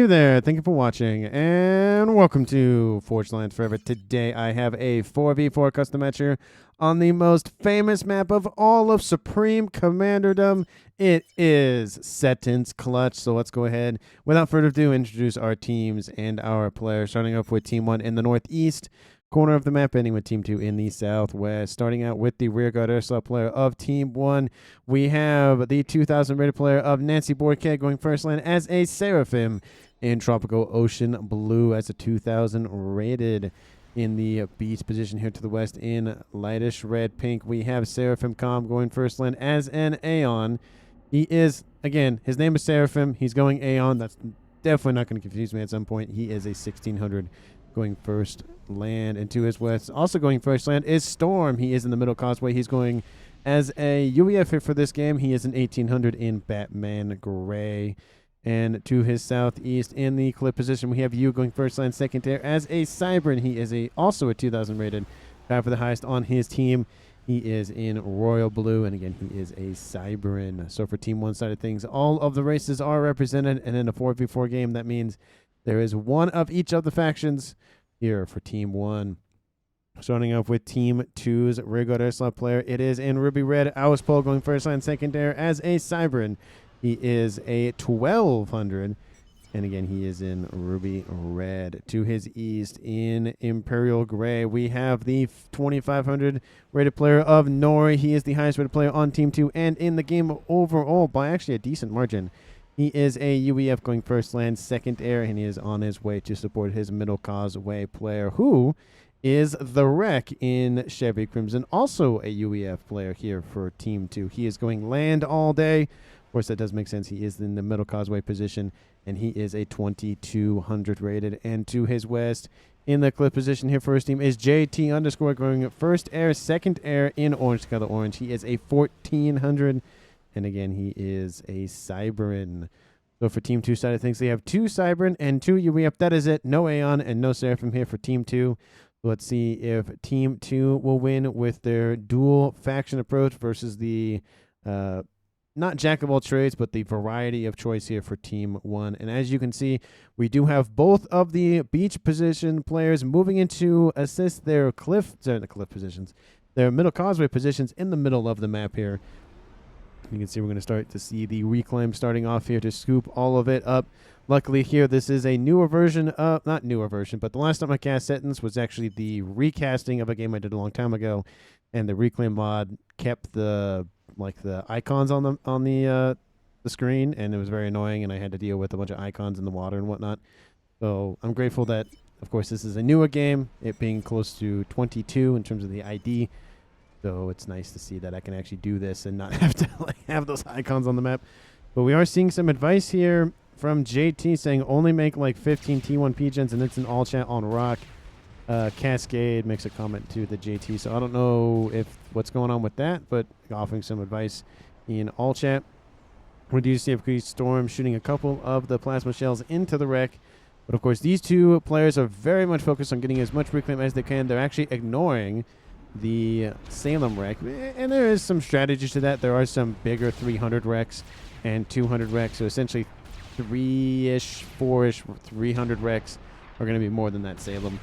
you there. Thank you for watching, and welcome to Forged Lands Forever. Today, I have a 4v4 custom match here on the most famous map of all of Supreme Commanderdom. It is SETON'S Clutch. So let's go ahead, without further ado, introduce our teams and our players. Starting off with Team 1 in the northeast corner of the map, ending with Team 2 in the southwest. Starting out with the rearguard airslot player of Team 1, we have the 2000 rated player of Nancy Bourquet going first lane as a Seraphim in Tropical Ocean Blue as a 2000 rated. In the beach position here to the west in lightish red pink, we have Seraphim Com going first lane as an Aeon. He is, again, his name is Seraphim. He's going Aeon. That's definitely not going to confuse me at some point. He is a 1600 going first land. And to his west, also going first land, is Storm. He is in the middle causeway. He's going as a UEF here for this game. He is an 1800 in Batman Gray. And to his southeast in the clip position, we have you going first line, second air as a Cybern. He is also a 2000 rated, tied for the highest on his team. He is in Royal Blue, and again, he is a Cybern. So for Team 1 side of things, all of the races are represented, and in a 4v4 game, that means there is one of each of the factions here for Team 1. Starting off with Team 2's rearguard airslot player, it is in Ruby Red, Auspol going first line, second air as a Cybern. He is a 1200, and again, he is in Ruby Red. To his east in Imperial Gray, we have the 2500 rated player of Nori. He is the highest rated player on Team 2 and in the game overall by actually a decent margin. He is a UEF going first land, second air, and he is on his way to support his middle causeway player, who is the Wreck in Chevy Crimson, also a UEF player here for Team 2. He is going land all day. Of course, that does make sense. He is in the middle causeway position, and he is a 2200 rated. And to his west, in the clip position here for his team, is JT underscore going first air, second air in orange color orange. He is a 1400, and again, he is a Cybern. So for Team 2 side of things, they have 2 Cybern and 2 UEF. That is it. No Aeon and no Seraphim here for Team 2. Let's see if Team 2 will win with their dual faction approach versus the not jack of all trades, but the variety of choice here for Team 1. And as you can see, we do have both of the beach position players moving into assist their their middle causeway positions in the middle of the map here. You can see we're going to start to see the reclaim starting off here to scoop all of it up. Luckily here, this is a newer version of, not newer version, but the last time I cast SETON'S was actually the recasting of a game I did a long time ago, and the reclaim mod kept the icons on the screen, and it was very annoying, and I had to deal with a bunch of icons in the water and whatnot. So I'm grateful that, of course, this is a newer game, it being close to 22 in terms of the ID. So it's nice to see that I can actually do this and not have to have those icons on the map. But we are seeing some advice here from JT saying only make 15 T1 P-gens, and it's an all chat on Rock. Cascade makes a comment to the JT, so I don't know if what's going on with that, but offering some advice in all chat. We do see a Storm shooting a couple of the plasma shells into the Wreck, but of course these two players are very much focused on getting as much reclaim as they can. They're actually ignoring the Salem Wreck, and there is some strategy to that. There are some bigger 300 Wrecks and 200 Wrecks, so essentially 3-ish, 4-ish, 300 Wrecks are going to be more than that Salem.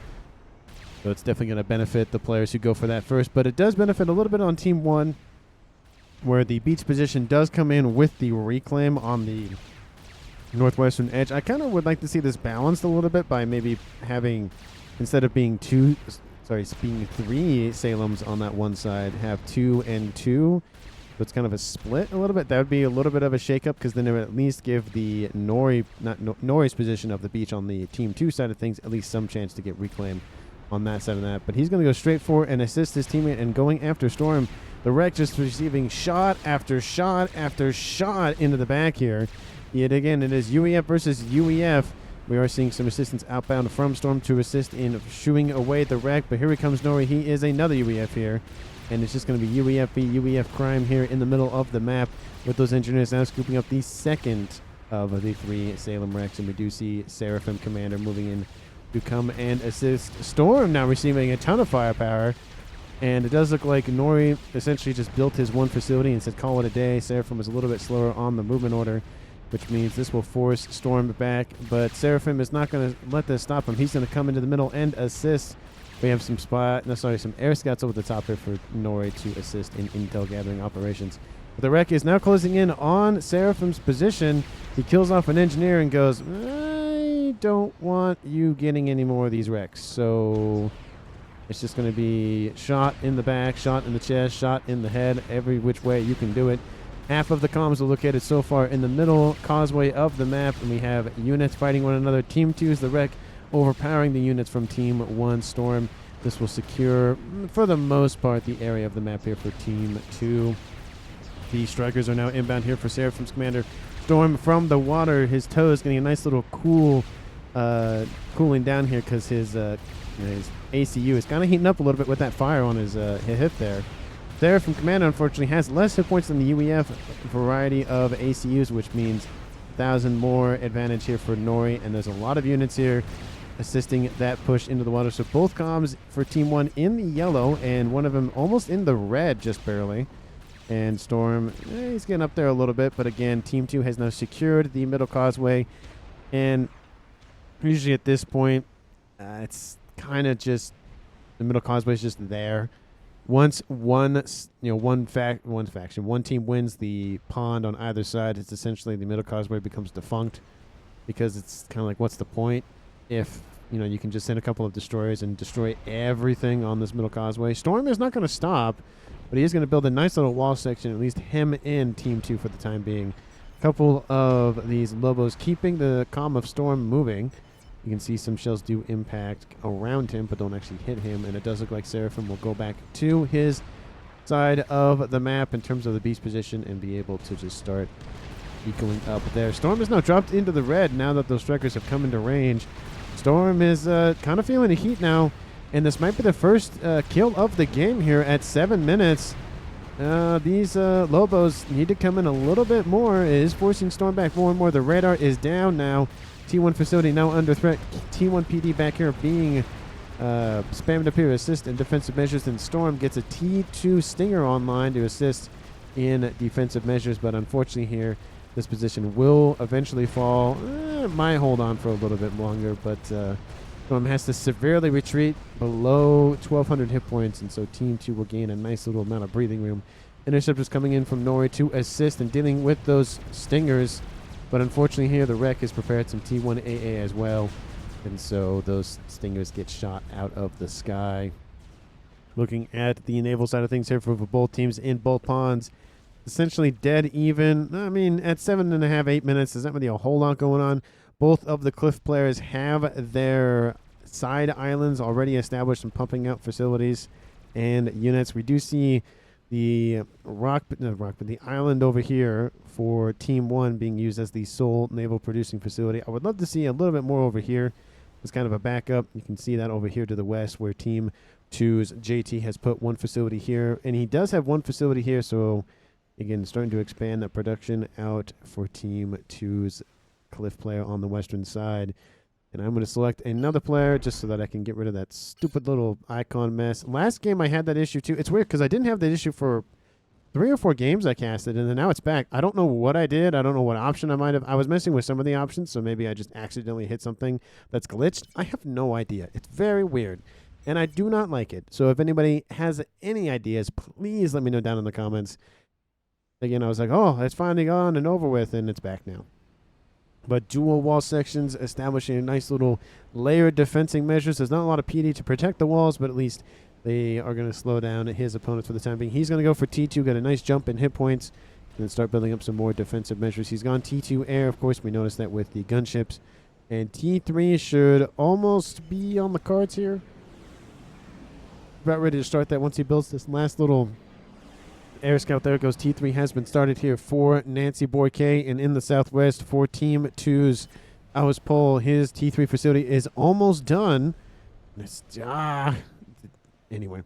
So it's definitely going to benefit the players who go for that first. But it does benefit a little bit on Team 1, where the beach position does come in with the reclaim on the northwestern edge. I kind of would like to see this balanced a little bit by maybe having, instead of being 3 Salems on that one side, have 2 and 2. So it's kind of a split a little bit. That would be a little bit of a shakeup, because then it would at least give the Nori's position of the beach on the Team 2 side of things at least some chance to get reclaim on that side of that. But he's going to go straight for and assist his teammate and going after Storm. The Wreck just receiving shot after shot after shot into the back here. Yet again, it is UEF versus UEF. We are seeing some assistance outbound from Storm to assist in shooing away the Wreck. But here he comes Nori. He is another UEF here. And it's just going to be UEF v UEF crime here in the middle of the map, with those engineers now scooping up the second of the 3 Salem Wrecks. And we do see Seraphim Commander moving in to come and assist Storm, now receiving a ton of firepower. And it does look like Nori essentially just built his one facility and said call it a day. Seraphim was a little bit slower on the movement order. which means this will force Storm back. But Seraphim is not going to let this stop him. He's going to come into the middle and assist. We have some some air scouts over the top here for Nori to assist in intel gathering operations. But the wreck is now closing in on Seraphim's position. He kills off an engineer and goes, I don't want you getting any more of these wrecks. So it's just going to be shot in the back, shot in the chest, shot in the head, every which way you can do it. Half of the comms are located so far in the middle causeway of the map, and we have units fighting one another. Team 2 is the wreck, overpowering the units from Team 1 Storm. This will secure, for the most part, the area of the map here for Team 2. The strikers are now inbound here for Seraphim's commander. Storm from the water, his toes getting a nice little cooling down here because his ACU is kind of heating up a little bit with that fire on his hip there. Seraphim commander, unfortunately, has less hit points than the UEF variety of ACUs, which means 1,000 more advantage here for Nori, and there's a lot of units here assisting that push into the water. So both comms for Team 1 in the yellow, and one of them almost in the red, just barely. And Storm, he's getting up there a little bit, but again, Team 2 has now secured the middle causeway, and usually at this point, it's kind of just, the middle causeway is just there. Once one team wins the pond on either side, it's essentially the middle causeway becomes defunct, because it's kind of like, what's the point if you can just send a couple of destroyers and destroy everything on this middle causeway. Storm is not going to stop, but he is going to build a nice little wall section, at least hem in Team 2 for the time being. A couple of these Lobos keeping the comm of Storm moving. You can see some shells do impact around him, but don't actually hit him, and it does look like Seraphim will go back to his side of the map in terms of the beast position and be able to just start ecoing up there. Storm is now dropped into the red now that those strikers have come into range. Storm is kind of feeling the heat now, and this might be the first kill of the game here at 7 minutes. These Lobos need to come in a little bit more. It is forcing Storm back more and more. The radar is down now. T1 facility now under threat. T1 PD back here being spammed up here, assist in defensive measures, and Storm gets a T2 Stinger online to assist in defensive measures, but unfortunately here, this position will eventually fall. It might hold on for a little bit longer, but Storm has to severely retreat below 1,200 hit points, and so Team 2 will gain a nice little amount of breathing room. Interceptors coming in from Nori to assist and dealing with those Stingers, but unfortunately here, the wreck has prepared some T1 AA as well, and so those Stingers get shot out of the sky. Looking at the naval side of things here for both teams in both ponds, essentially dead even. I mean, at 7.5, 8 minutes, there's not really a whole lot going on. Both of the Cliff players have their side islands already established and pumping out facilities and units. We do see the the island over here for Team 1 being used as the sole naval producing facility. I would love to see a little bit more over here. It's kind of a backup. You can see that over here to the west where Team 2's JT has put one facility here. And he does have one facility here, so again, starting to expand that production out for Team 2's Cliff player on the western side. And I'm going to select another player just so that I can get rid of that stupid little icon mess. Last game I had that issue too. It's weird because I didn't have that issue for 3 or 4 games I casted, and then now it's back. I don't know what I did. I don't know what option I might have. I was messing with some of the options, so maybe I just accidentally hit something that's glitched. I have no idea. It's very weird, and I do not like it. So if anybody has any ideas, please let me know down in the comments. Again, I was like, oh, it's finally gone and over with, and it's back now. But dual wall sections establishing a nice little layered defensing measures. There's not a lot of PD to protect the walls, but at least they are going to slow down his opponents for the time being. He's going to go for T2, get a nice jump in hit points, and then start building up some more defensive measures. He's gone T2 air. Of course, we noticed that with the gunships. And T3 should almost be on the cards here. About ready to start that once he builds this last little air scout. There goes. T3 has been started here for Nancy Boyke, and in the southwest for Team 2's Auspol. His T3 facility is almost done. Anyway,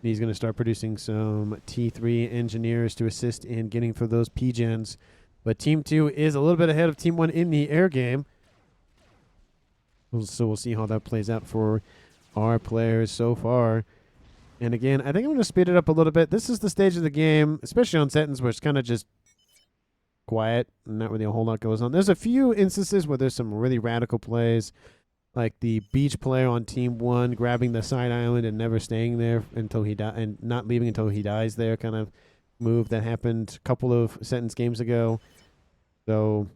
he's going to start producing some T3 engineers to assist in getting for those P-gens. But Team 2 is a little bit ahead of Team 1 in the air game. So we'll see how that plays out for our players so far. And again, I think I'm going to speed it up a little bit. This is the stage of the game, especially on SETON'S, where it's kind of just quiet. Not really a whole lot goes on. There's a few instances where there's some really radical plays, like the beach player on Team 1 grabbing the side island and never staying there until he dies, and not leaving until he dies there kind of move that happened a couple of SETON'S games ago. So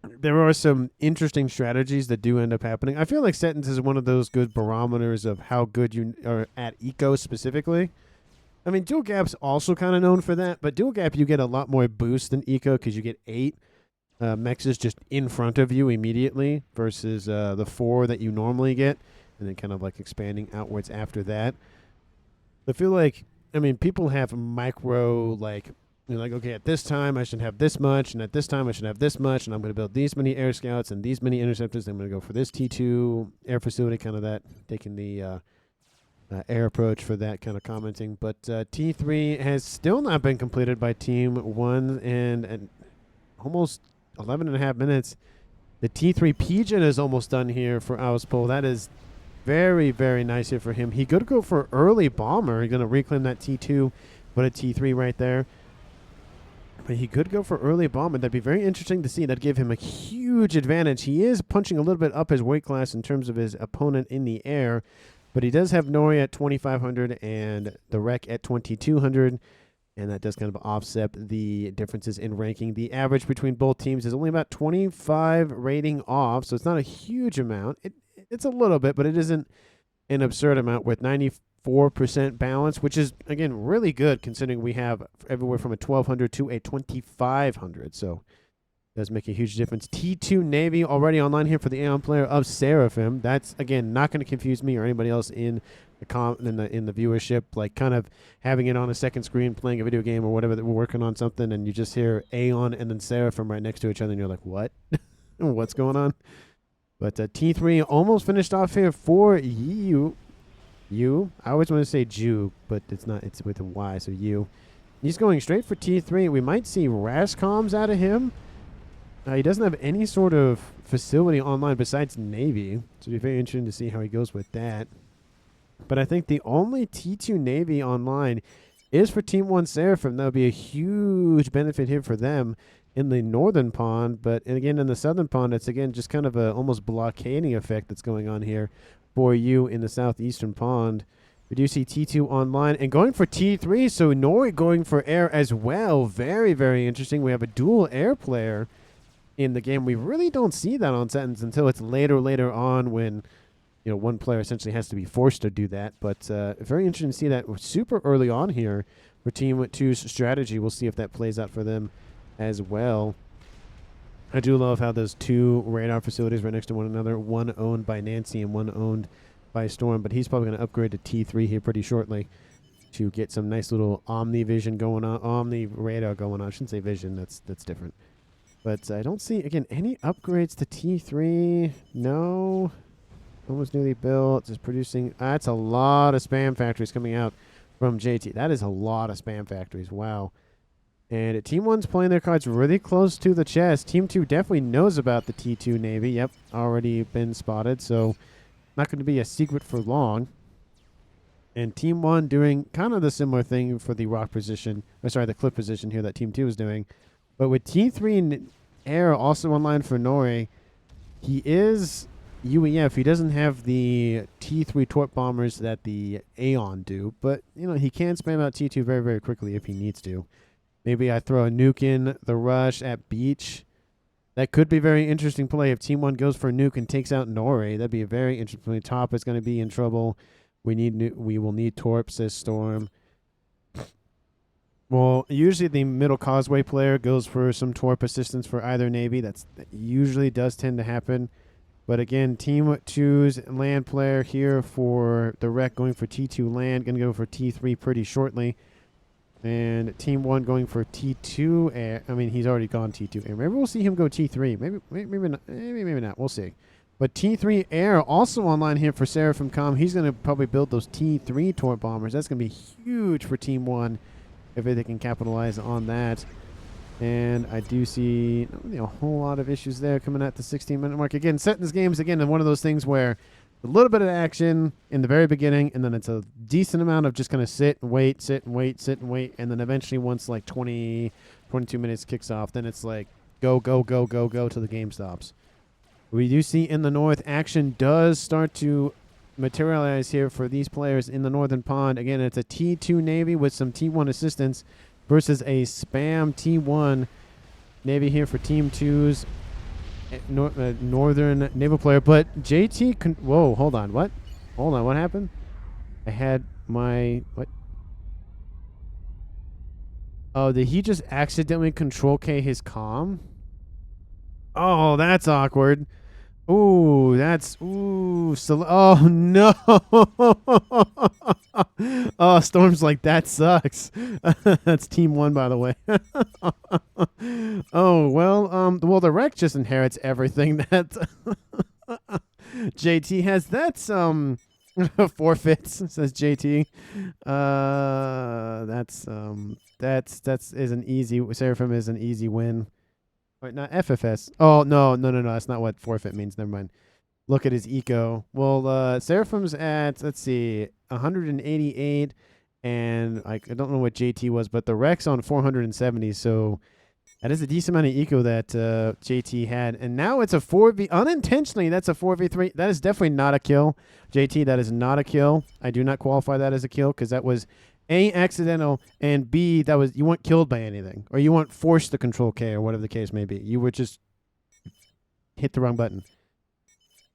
there are some interesting strategies that do end up happening. I feel like SETON'S is one of those good barometers of how good you are at eco specifically. I mean, dual gap's also kind of known for that, but dual gap you get a lot more boost than eco because you get 8 mechs just in front of you immediately versus the 4 that you normally get, and then kind of like expanding outwards after that. I feel like, I mean, people have micro, like, you're like, okay, at this time I should have this much, and at this time I should have this much, and I'm going to build these many air scouts and these many interceptors. I'm going to go for this T2 air facility, kind of that, taking the air approach for that kind of commenting. But T3 has still not been completed by Team 1, and almost 11.5 minutes. The T3 Pigeon is almost done here for Auspol. That is very, very nice here for him. He could go for early bomber. He's going to reclaim that T2, put a T3 right there. But he could go for early bomber. That'd be very interesting to see. That'd give him a huge advantage. He is punching a little bit up his weight class in terms of his opponent in the air, but he does have Nori at 2,500 and the Wreck at 2,200, and that does kind of offset the differences in ranking. The average between both teams is only about 25 rating off, so it's not a huge amount. It's a little bit, but it isn't an absurd amount with 94% balance, which is, again, really good considering we have everywhere from a 1,200 to a 2,500. So it does make a huge difference. T2 Navy already online here for the Aeon player of Seraphim. That's, again, not going to confuse me or anybody else in the viewership, like kind of having it on a second screen playing a video game or whatever that we're working on something, and you just hear Aeon and then Seraphim right next to each other, and you're like, what? What's going on? But T3 almost finished off here for you. I always want to say Jew, but it's not. It's with a Y, so you. He's going straight for T3. We might see Rascoms out of him. He doesn't have any sort of facility online besides Navy, so it'll be very interesting to see how he goes with that. But I think the only T2 Navy online is for Team 1 Seraphim. That would be a huge benefit here for them in the northern pond. But again, in the southern pond, it's again just kind of a almost blockading effect that's going on here for you in the southeastern pond. We do see T2 online and going for T3. So Nori going for air as well. Very, very interesting. We have a dual air player in the game. We really don't see that on SETON'S until it's later on when, you know, one player essentially has to be forced to do that. But very interesting to see that super early on here for Team 2's strategy. We'll see if that plays out for them as well. I do love how those two radar facilities right next to one another, one owned by Nancy and one owned by Storm, but he's probably going to upgrade to T3 here pretty shortly to get some nice little Omni vision going on, Omni radar going on. I shouldn't say vision, that's different. But I don't see, again, any upgrades to T3. No. Almost newly built, just producing. That's a lot of spam factories coming out from JT. That is a lot of spam factories. Wow. And Team 1's playing their cards really close to the chest. Team 2 definitely knows about the T2 Navy. Yep, already been spotted, so not going to be a secret for long. And Team 1 doing kind of the similar thing for the rock position, or sorry, the cliff position here that Team 2 is doing. But with T3 Air also online for Nori, he is UEF. He doesn't have the T3 torp bombers that the Aeon do, but you know he can spam out T2 very, very quickly if he needs to. Maybe I throw a nuke in the rush at beach. That could be a very interesting play if Team 1 goes for a nuke and takes out Nori. That'd be a very interesting play. Top is going to be in trouble. We will need torp, says Storm. Well, usually the middle causeway player goes for some torp assistance for either Navy. That usually does tend to happen. But again, Team 2's land player here for the Wreck going for T2 land. Going to go for T3 pretty shortly. And Team 1 going for T2 air. I mean, he's already gone T2 air. Maybe we'll see him go T3. Maybe not. Maybe not. We'll see. But T3 air also online here for Seraphim Com. He's going to probably build those T3 torp bombers. That's going to be huge for Team 1 if they can capitalize on that. And I do see a whole lot of issues there coming at the 16-minute mark. Again, SETON'S games, again, one of those things where a little bit of action in the very beginning, and then it's a decent amount of just kind of sit and wait, sit and wait, sit and wait, and then eventually once like 20, 22 minutes kicks off. Then it's like go, go, go, go, go till the game stops. We do see in the north, action does start to materialize here for these players in the northern pond. Again, it's a T2 Navy with some T1 assistance versus a spam T1 Navy here for Team 2's northern naval player. But JT, whoa, hold on, what? Hold on, what happened? I had my, what? Oh, did he just accidentally control K his comm? Oh, that's awkward. Ooh, that's, ooh, so, oh no. Oh, Storm's like, that sucks. That's Team 1, by the way. Oh, well, the wreck just inherits everything that JT has. That's, forfeits, says JT. That's is an easy, Seraphim is an easy win. Wait, not FFS. Oh, no. That's not what forfeit means. Never mind. Look at his eco. Well, Seraphim's at, let's see, 188. And I don't know what JT was, but the Rex on 470. So that is a decent amount of eco that JT had. And now it's a 4v. Unintentionally, that's a 4v3. That is definitely not a kill. JT, that is not a kill. I do not qualify that as a kill because that was A, accidental, and B, that was, you weren't killed by anything, or you weren't forced to control K, or whatever the case may be. You were just hit the wrong button.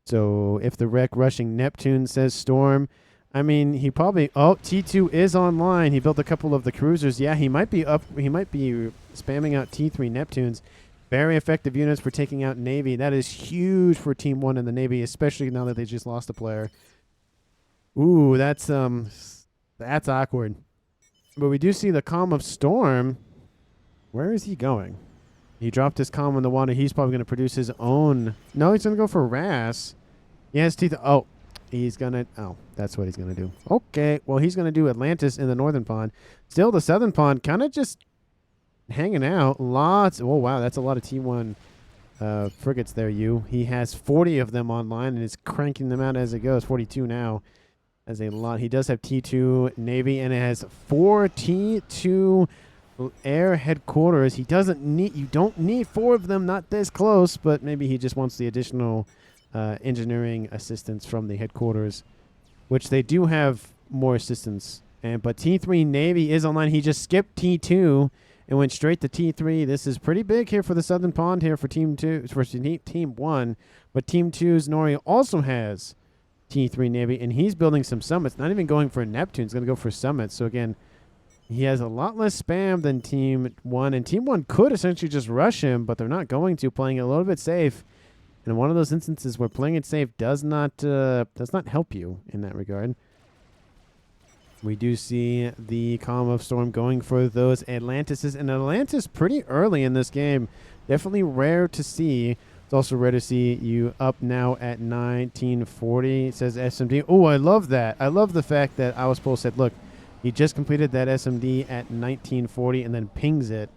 So if the wreck rushing Neptune, says Storm, I mean, he probably, oh, T2 is online. He built a couple of the cruisers. Yeah, he might be up, he might be spamming out T3 Neptunes. Very effective units for taking out Navy. That is huge for Team 1 in the Navy, especially now that they just lost a player. Ooh, that's awkward. But we do see the comm of Storm. Where is he going? He dropped his comm in the water. He's probably going to produce his own. No, he's going to go for Ras. He has teeth. Oh, he's going to. Oh, that's what he's going to do. Okay. Well, he's going to do Atlantis in the northern pond. Still, the southern pond kind of just hanging out. Lots. Oh, wow. That's a lot of T1 frigates there, you. He has 40 of them online and is cranking them out as it goes. 42 now. As a lot. He does have T2 Navy, and it has 4 T2 air headquarters. He doesn't need, you don't need 4 of them, not this close, but maybe he just wants the additional engineering assistance from the headquarters, which they do have more assistance. But T3 Navy is online. He just skipped T2 and went straight to T3. This is pretty big here for the southern pond here for Team 2, for Team 1, but Team 2's Nori also has T3 Navy, and he's building some summits. Not even going for Neptune. He's going to go for summits. So, again, he has a lot less spam than Team 1, and Team 1 could essentially just rush him, but they're not going to, playing it a little bit safe. And one of those instances where playing it safe does not help you in that regard. We do see the Calm of Storm going for those Atlantises, and Atlantis pretty early in this game. Definitely rare to see. It's also rare to see you up now at 1940. It says SMD. Oh, I love that. I love the fact that Owlspole said, look, he just completed that SMD at 1940 and then pings it.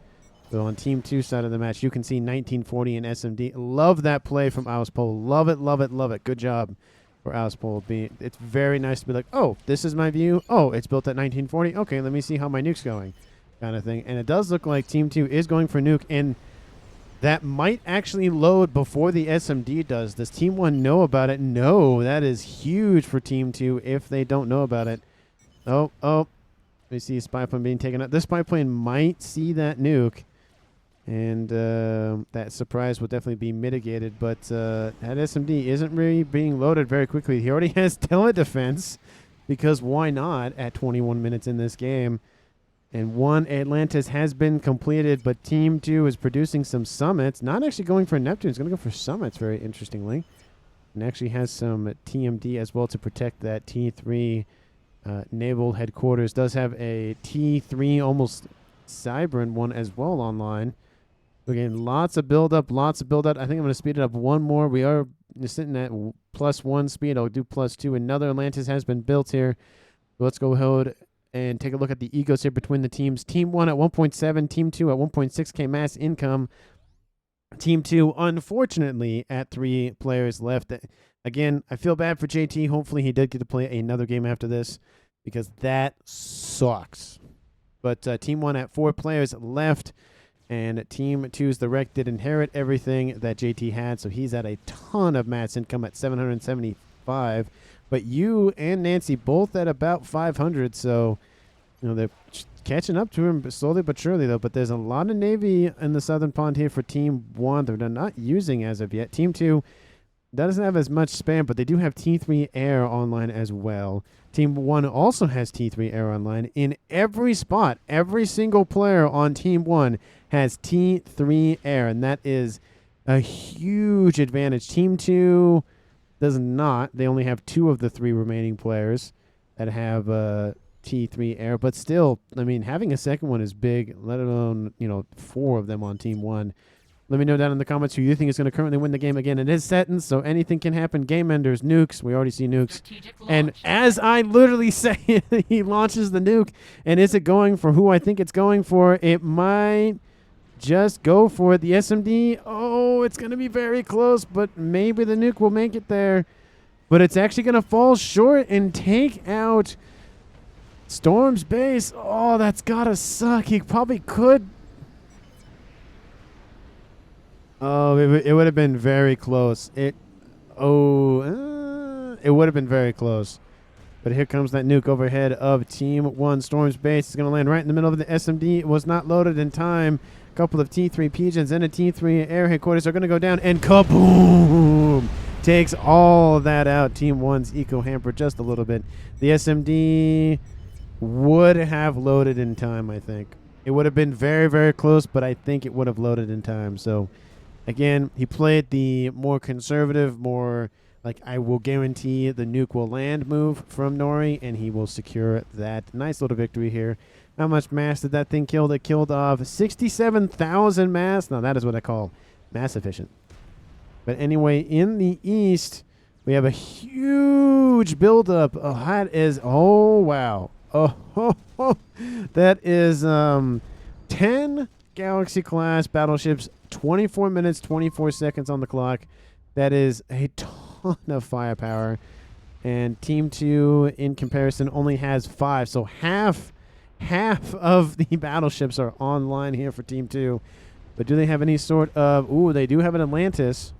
So on Team 2 side of the match, you can see 1940 and SMD. Love that play from Owlspole. Love it, love it, love it. Good job for Owlspole. It's very nice to be like, oh, this is my view. Oh, it's built at 1940. Okay, let me see how my nuke's going, kind of thing. And it does look like Team 2 is going for nuke, and that might actually load before the SMD does. Does Team 1 know about it? No, that is huge for Team 2 if they don't know about it. Oh. We see a spy plane being taken out. This spy plane might see that nuke, and that surprise will definitely be mitigated. But that SMD isn't really being loaded very quickly. He already has tele-defense, because why not at 21 minutes in this game? And 1 Atlantis has been completed, but Team 2 is producing some summits. Not actually going for Neptune. It's going to go for summits, very interestingly. And actually has some TMD as well to protect that T3 naval headquarters. Does have a T3 almost Cybran one as well online. Again, lots of build-up, lots of build-up. I think I'm going to speed it up one more. We are sitting at +1 speed. I'll do +2. Another Atlantis has been built here. So let's go ahead and take a look at the egos here between the teams. Team 1 at 1.7, Team 2 at 1.6k mass income. Team 2, unfortunately, at 3 players left. Again, I feel bad for JT. Hopefully he did get to play another game after this, because that sucks. But Team 1 at 4 players left, And Team 2's The Wreck did inherit everything that JT had, so he's at a ton of mass income at 775. But you and Nancy both at about 500, so they're catching up to him slowly but surely, though. But there's a lot of Navy in the southern pond here for Team 1 that they're not using as of yet. Team 2 doesn't have as much spam, but they do have T3 Air online as well. Team 1 also has T3 Air online. In every spot, every single player on Team 1 has T3 Air, and that is a huge advantage. Team 2 does not. They only have 2 of the 3 remaining players that have T3 Air, but still, I mean, having a second one is big, let alone, 4 of them on Team 1. Let me know down in the comments who you think is going to currently win the game. Again, it is SETON'S, so anything can happen. Game enders, nukes. We already see nukes. And as I literally say, he launches the nuke. And is it going for who I think it's going for? It might just go for it. The SMD, oh, it's going to be very close, but maybe the nuke will make it there. But it's actually going to fall short and take out Storm's base. Oh, that's got to suck. He probably could. Oh, it would have been very close. It would have been very close. But here comes that nuke overhead of Team 1. Storm's base is going to land right in the middle of the SMD. It was not loaded in time. A couple of T3 pigeons and a T3 air headquarters are going to go down. And kaboom! Takes all of that out. Team 1's eco hamper just a little bit. The SMD would have loaded in time, I think. It would have been very, very close, but I think it would have loaded in time. So again, he played the more conservative, more like I will guarantee the nuke will land move from Nori, and he will secure that nice little victory here. How much mass did that thing kill? It killed off 67,000 mass. Now that is what I call mass efficient. But anyway, in the east, we have a huge buildup. Oh, that is, oh, wow. Oh, that is 10 Galaxy-class battleships, 24 minutes, 24 seconds on the clock. That is a ton of firepower. And Team 2, in comparison, only has 5. So half of the battleships are online here for Team 2. But do they have any sort of... Ooh, they do have an Atlantis.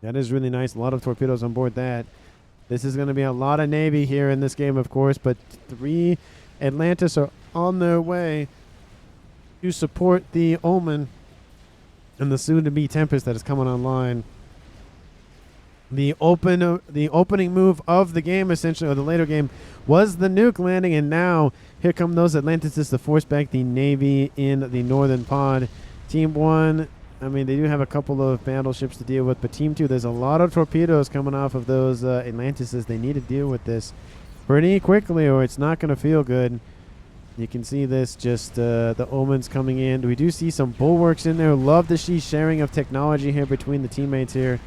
That is really nice. A lot of torpedoes on board that. This is going to be a lot of Navy here in this game, of course. But 3 Atlantis are on their way to support the Omen and the soon-to-be Tempest that is coming online. The opening move of the game, essentially, or the later game, was the nuke landing, and now here come those Atlantises to force back the Navy in the northern pod. Team 1, I mean, they do have a couple of battleships to deal with, but Team 2, there's a lot of torpedoes coming off of those Atlantises. They need to deal with this pretty quickly, or it's not going to feel good. You can see this, just the Omens coming in. We do see some bulwarks in there. Love to see sharing of technology here between the teammates here.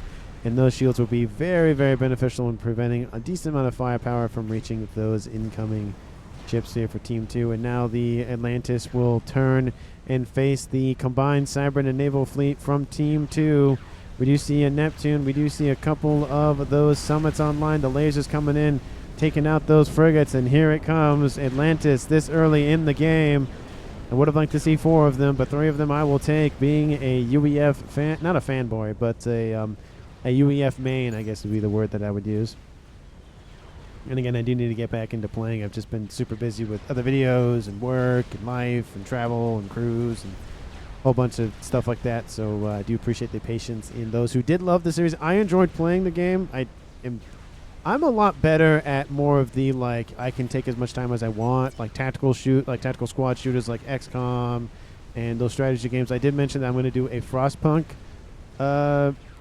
And those shields will be very, very beneficial in preventing a decent amount of firepower from reaching those incoming ships here for Team 2. And now the Atlantis will turn and face the combined cyber and naval fleet from Team 2. We do see a Neptune. We do see a couple of those summits online. The lasers coming in, taking out those frigates. And here it comes, Atlantis, this early in the game. I would have liked to see 4 of them, but 3 of them I will take, being a UEF fan, not a fanboy, but a UEF main, I guess would be the word that I would use. And again, I do need to get back into playing. I've just been super busy with other videos and work and life and travel and cruise and a whole bunch of stuff like that. So I do appreciate the patience in those who did love the series. I enjoyed playing the game. I'm a lot better at more of the, like, I can take as much time as I want, like tactical squad shooters like XCOM and those strategy games. I did mention that I'm going to do a Frostpunk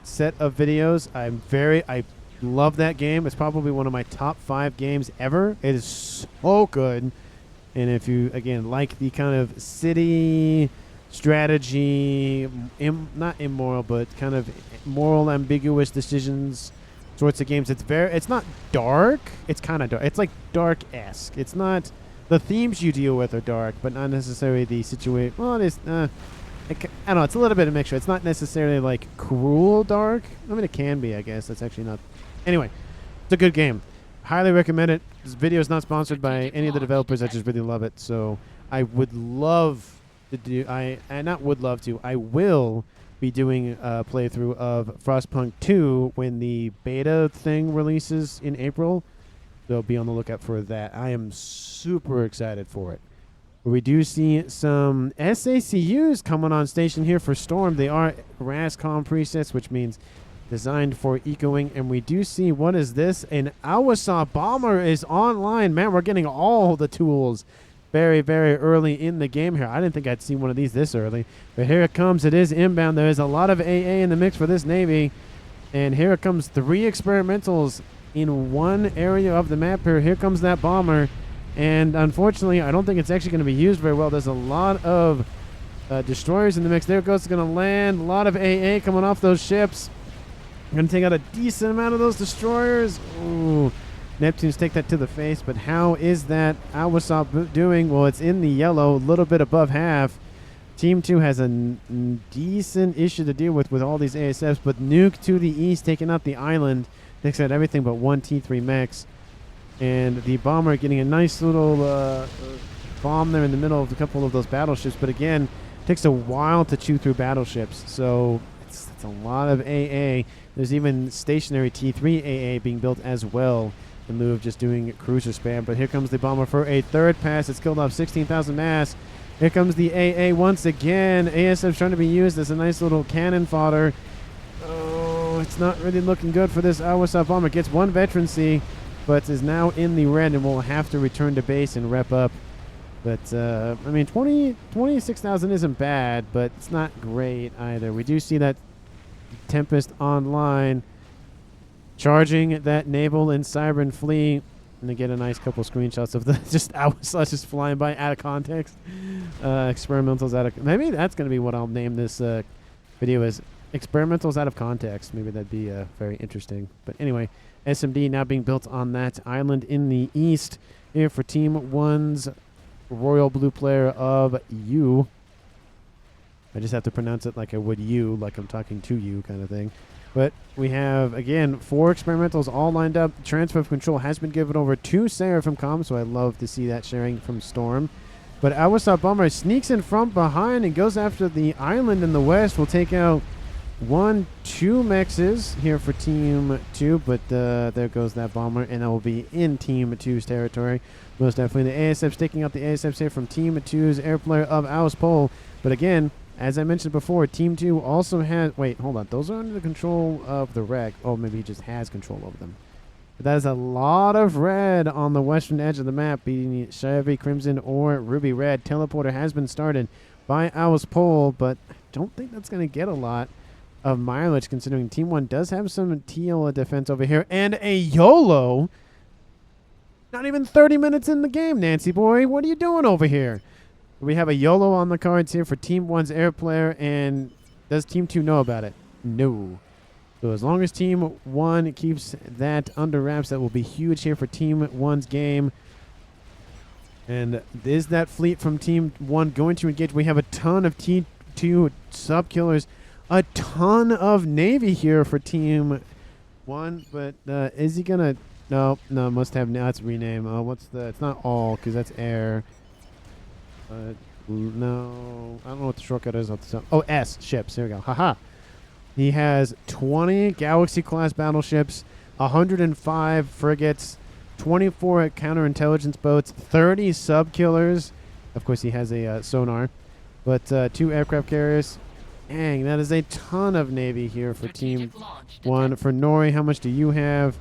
set of videos. I love that game. It's probably one of my top 5 games ever. It is so good. And if you, again, like the kind of city strategy, not immoral, but kind of moral ambiguous decisions sorts of games, it's not dark. It's kind of dark. It's like dark-esque. It's not, the themes you deal with are dark, but not necessarily the situation. Well, it is, I don't know, it's a little bit of a mixture. It's not necessarily like cruel dark. I mean, it can be, I guess. That's actually not. Anyway, it's a good game. Highly recommend it. This video is not sponsored by any of the developers. I just really love it. So I would love to do. I not would love to. I will be doing a playthrough of Frostpunk 2 when the beta thing releases in April. So be on the lookout for that. I am super excited for it. We do see some SACUs coming on station here for Storm. They are RASCOM presets, which means designed for ecoing. And we do see, what is this? An Awasaw bomber is online. Man, we're getting all the tools very, very early in the game here. I didn't think I'd see one of these this early. But here it comes. It is inbound. There is a lot of AA in the mix for this Navy. And here it comes. 3 experimentals in one area of the map here. Here comes that bomber. And unfortunately, I don't think it's actually going to be used very well. There's a lot of destroyers in the mix. There it goes. It's going to land. A lot of AA coming off those ships. Going to take out a decent amount of those destroyers. Ooh. Neptunes take that to the face. But how is that Awasaw doing? Well, it's in the yellow, a little bit above half. Team 2 has a decent issue to deal with all these ASFs. But Nuke to the east, taking out the island. Takes out everything but 1 T3 mechs. And the bomber getting a nice little bomb there in the middle of a couple of those battleships. But again, it takes a while to chew through battleships. So it's a lot of AA. There's even stationary T3 AA being built as well in lieu of just doing cruiser spam. But here comes the bomber for a third pass. It's killed off 16,000 mass. Here comes the AA once again. ASF trying to be used as a nice little cannon fodder. Oh, it's not really looking good for this Awasaw bomber. Gets 1 veterancy, but is now in the red and will have to return to base and rep up. But, I mean, 26,000 isn't bad, but it's not great either. We do see that Tempest online charging that naval and Cybern fleet. And they get a nice couple screenshots of the just Awasaw just flying by out of context. Experimentals out of... Maybe that's going to be what I'll name this video as. Experimentals out of context. Maybe that'd be very interesting. But anyway, SMD now being built on that island in the east here for Team 1's Royal Blue player of you. I just have to pronounce it like I would you, like I'm talking to you kind of thing. But we have, again, 4 experimentals all lined up. Transfer of control has been given over to Seraphim Com, so I love to see that sharing from Storm. But Awasaw bomber sneaks in from behind and goes after the island in the west. We'll take out 1, 2 mexes here for Team 2, but there goes that bomber, and it will be in Team 2's territory. Most definitely the ASFs taking out the ASFs here from Team 2's air player of Auspol. But again, as I mentioned before, Team 2 also has... Wait, hold on. Those are under the control of the Rec. Oh, maybe he just has control over them. But that is a lot of red on the western edge of the map, being Chevy, Crimson, or Ruby Red. Teleporter has been started by Auspol, but I don't think that's going to get a lot of mileage, considering Team 1 does have some teal defense over here. And a YOLO! Not even 30 minutes in the game, Nancy boy. What are you doing over here? We have a YOLO on the cards here for Team 1's air player, and does Team 2 know about it? No. So as long as Team 1 keeps that under wraps, that will be huge here for Team 1's game. And is that fleet from Team 1 going to engage? We have a ton of T2 sub-killers. A ton of Navy here for Team 1, but is he gonna... No, must have... Now it's rename. What's the... It's not all, because that's air. No, I don't know what the shortcut is off the top. Oh, S, ships. Here we go. Haha. He has 20 Galaxy-class battleships, 105 frigates, 24 counterintelligence boats, 30 sub-killers. Of course, he has a sonar. But 2 aircraft carriers. Dang, that is a ton of Navy here for Team 1. For Nori, how much do you have?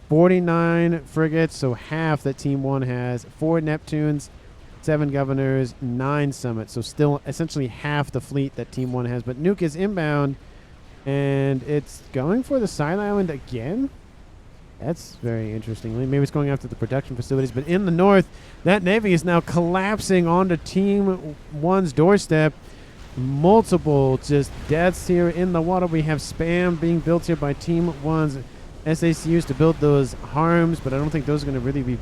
49 frigates, so half that Team 1 has. 4 Neptunes, 7 Governors, 9 Summits. So still essentially half the fleet that Team 1 has. But Nuke is inbound, and it's going for the side island again? That's very interesting. Maybe it's going after the production facilities. But in the north, that Navy is now collapsing onto Team 1's doorstep. Multiple just deaths here in the water. We have spam being built here by Team 1's SACUs to build those harms, but I don't think those are going to really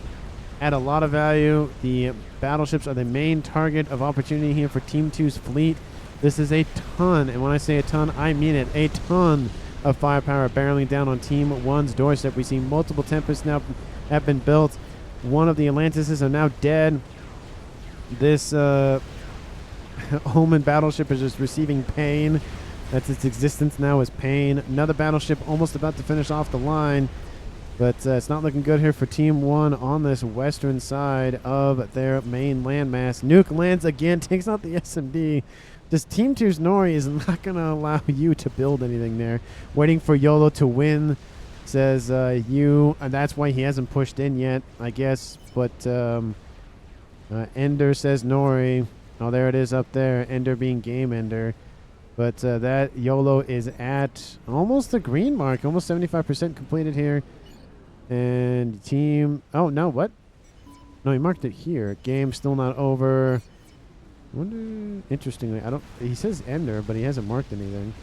add a lot of value. The battleships are the main target of opportunity here for Team 2's fleet. This is a ton, and when I say a ton, I mean it. A ton of firepower barreling down on Team 1's doorstep. We see multiple Tempests now have been built. One of the Atlantises are now dead. This Omen battleship is just receiving pain. That's its existence now, is pain. Another battleship almost about to finish off the line. But it's not looking good here for Team 1 on this western side of their main landmass. Nuke lands again, takes out the SMD. This Team 2's Nori is not going to allow you to build anything there. Waiting for YOLO to win, says you. And that's why he hasn't pushed in yet, I guess. But Ender says Nori. Oh, there it is up there. Ender being Game Ender. But that YOLO is at almost the green mark. Almost 75% completed here. And team... Oh, no, what? No, he marked it here. Game still not over. I wonder... Interestingly, I don't... He says Ender, but he hasn't marked anything.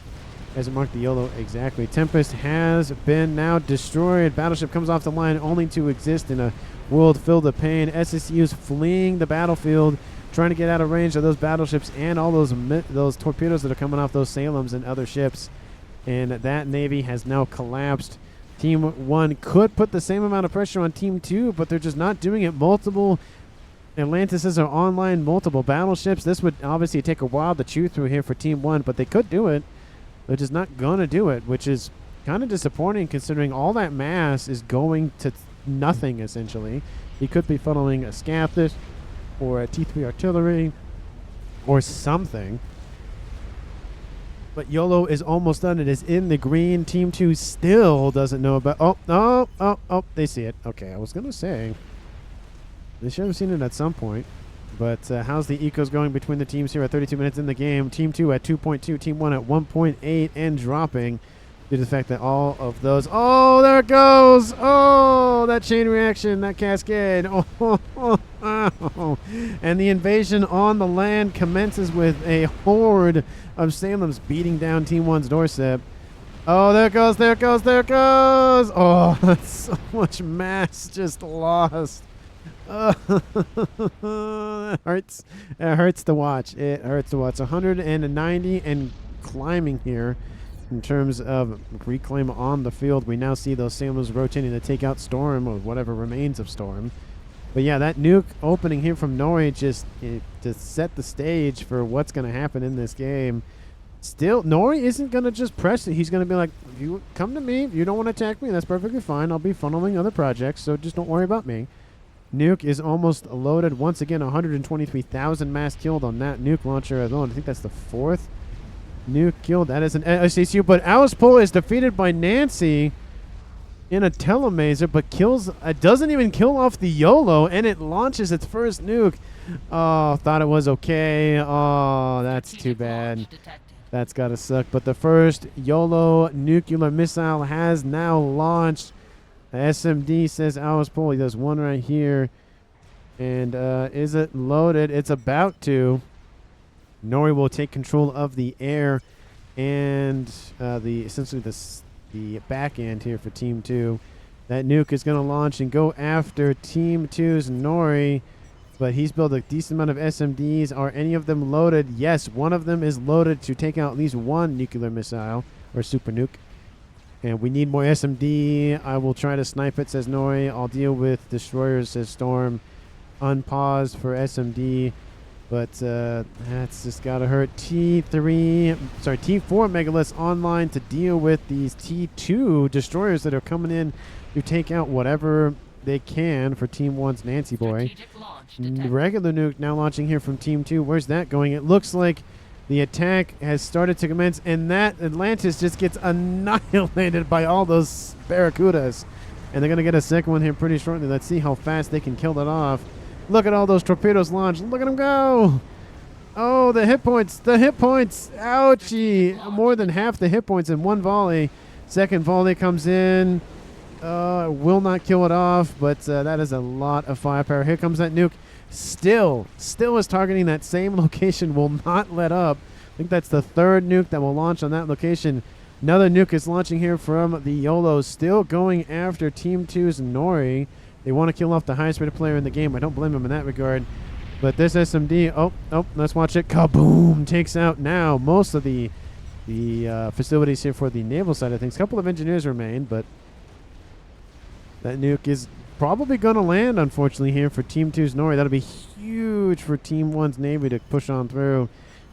Hasn't marked the YOLO exactly. Tempest has been now destroyed. Battleship comes off the line only to exist in a world filled with pain. SSU's fleeing the battlefield, trying to get out of range of those battleships and all those torpedoes that are coming off those Salems and other ships. And that navy has now collapsed. Team 1 could put the same amount of pressure on Team 2, but they're just not doing it. Multiple Atlantises are online, multiple battleships. This would obviously take a while to chew through here for Team 1, but they could do it. They're just not going to do it, which is kind of disappointing considering all that mass is going to nothing, essentially. He could be funneling a Scathis or a T3 artillery or something. But YOLO is almost done. It is in the green. Team 2 still doesn't know about... Oh, they see it. Okay, I was going to say, they should have seen it at some point. But how's the ecos going between the teams here at 32 minutes in the game? Team 2 at 2.2, Team 1 at 1.8, and dropping due to the fact that all of those... Oh, there it goes! Oh, that chain reaction, that cascade. Oh. And the invasion on the land commences with a horde of Salems beating down Team 1's doorstep. Oh, there it goes, there it goes, there it goes! Oh, that's so much mass just lost. It hurts. It hurts to watch. It hurts to watch. 190 and climbing here in terms of reclaim on the field. We now see those Salems rotating to take out Storm or whatever remains of Storm. But yeah, that nuke opening here from Nori just to set the stage for what's going to happen in this game. Still, Nori isn't going to just press it. He's going to be like, if you come to me, if you don't want to attack me, that's perfectly fine. I'll be funneling other projects, so just don't worry about me. Nuke is almost loaded. Once again, 123,000 mass killed on that nuke launcher alone. I think that's the 4th nuke killed. That is an SACU, but Alispol is defeated by Nancy in a telemazer, but kills doesn't even kill off the YOLO, and it launches its first nuke. Oh, thought it was okay. Oh, that's too bad. That's gotta suck. But the first YOLO nuclear missile has now launched. The SMD says Alispol. There's one right here. And is it loaded? It's about to. Nori will take control of the air and essentially the back end here for Team 2. That nuke is going to launch and go after Team 2's Nori, but he's built a decent amount of SMDs. Are any of them loaded? Yes, one of them is loaded to take out at least one nuclear missile or super nuke. And we need more SMD. I will try to snipe it, says Nori. I'll deal with destroyers, says Storm. Unpause for SMD. But that's just got to hurt. T4 Megaliths online to deal with these T2 destroyers that are coming in to take out whatever they can for Team 1's Nancy Boy. Regular nuke now launching here from Team 2. Where's that going? It looks like the attack has started to commence, and that Atlantis just gets annihilated by all those Barracudas. And they're going to get a second one here pretty shortly. Let's see how fast they can kill that off. Look at all those torpedoes launched. Look at them go. Oh, the hit points. The hit points. Ouchie. More than half the hit points in one volley. Second volley comes in. Will not kill it off, but that is a lot of firepower. Here comes that nuke. Still is targeting that same location. Will not let up. I think that's the third nuke that will launch on that location. Another nuke is launching here from the YOLO. Still going after Team 2's Nori. They want to kill off the highest rated player in the game. I don't blame them in that regard. But this SMD, let's watch it. Kaboom! Takes out now most of the facilities here for the naval side of things. A couple of engineers remain, but that nuke is probably going to land, unfortunately, here for Team 2's Nori. That'll be huge for Team 1's Navy to push on through.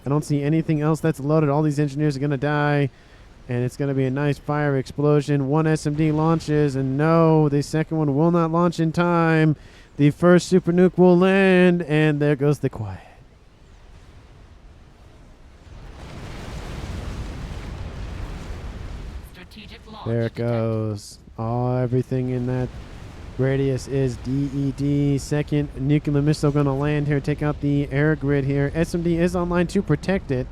I don't see anything else that's loaded. All these engineers are going to die. And it's going to be a nice fire explosion. One SMD launches, and no, the second one will not launch in time. The first super nuke will land, and there goes the quiet. There it goes. Everything in that radius is DED. Second nuclear missile going to land here, take out the air grid here. SMD is online to protect it.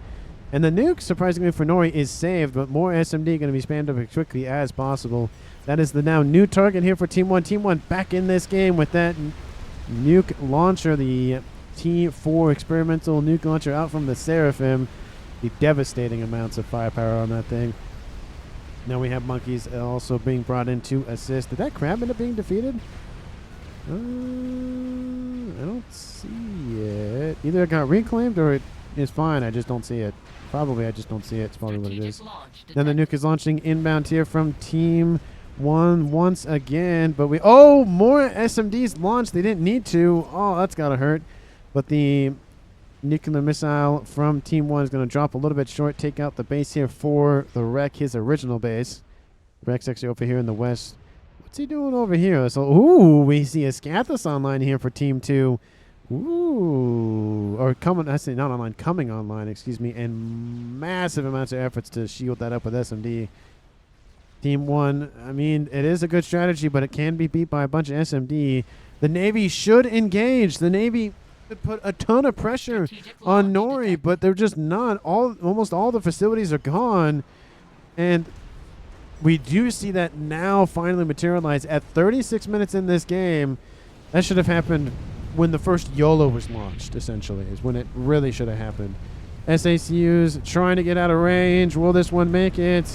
And the nuke, surprisingly for Nori, is saved, but more SMD going to be spammed up as quickly as possible. That is the now new target here for Team 1. Team 1 back in this game with that nuke launcher, the T4 experimental nuke launcher out from the Seraphim. The devastating amounts of firepower on that thing. Now we have monkeys also being brought in to assist. Did that crab end up being defeated? I don't see it. Either it got reclaimed or it is fine. I just don't see it. Probably I just don't see it. It's probably what it is. Then the nuke is launching inbound here from Team 1 once again. But more SMDs launched. They didn't need to. Oh, that's got to hurt. But the nuclear missile from Team 1 is going to drop a little bit short. Take out the base here for the Wreck, his original base. Wreck's actually over here in the west. What's he doing over here? So, we see a Scathus online here for Team 2. Or coming, I say not online, coming online, excuse me, and massive amounts of efforts to shield that up with SMD. Team 1, I mean, it is a good strategy, but it can be beat by a bunch of SMD. The Navy should engage. The Navy could put a ton of pressure on Nori, but they're just not. Almost all the facilities are gone, and we do see that now finally materialize at 36 minutes in this game. That should have happened when the first YOLO was launched, essentially, is when it really should have happened. SACU's trying to get out of range. Will this one make it?